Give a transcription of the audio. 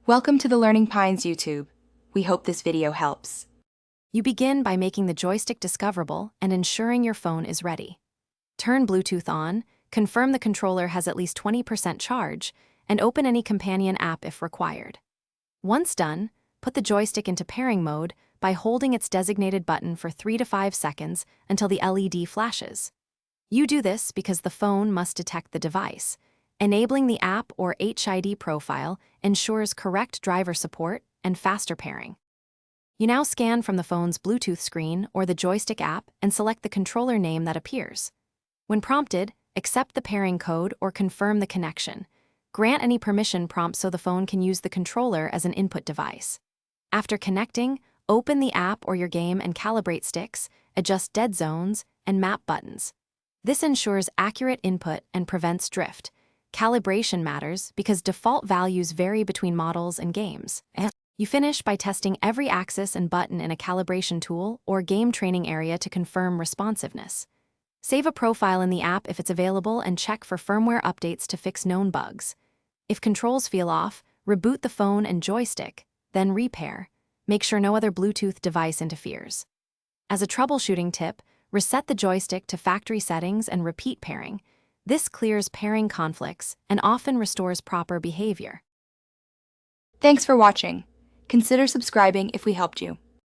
Welcome to the Learning Pines YouTube. We hope this video helps. You begin by making the joystick discoverable and ensuring your phone is ready. Turn Bluetooth on, confirm the controller has at least 20% charge, and open any companion app if required. Once done, put the joystick into pairing mode by holding its designated button for 3 to 5 seconds until the LED flashes. You do this because the phone must detect the device. Enabling the app or HID profile ensures correct driver support and faster pairing. You now scan from the phone's Bluetooth screen or the joystick app and select the controller name that appears. When prompted, accept the pairing code or confirm the connection. Grant any permission prompts so the phone can use the controller as an input device. After connecting, open the app or your game and calibrate sticks, adjust dead zones, and map buttons. This ensures accurate input and prevents drift. Calibration matters because default values vary between models and games. You finish by testing every axis and button in a calibration tool or game training area to confirm responsiveness. Save a profile in the app if it's available and check for firmware updates to fix known bugs. If controls feel off, reboot the phone and joystick, then repair. Make sure no other Bluetooth device interferes. As a troubleshooting tip, reset the joystick to factory settings and repeat pairing. This clears pairing conflicts and often restores proper behavior. Thanks for watching. Consider subscribing if we helped you.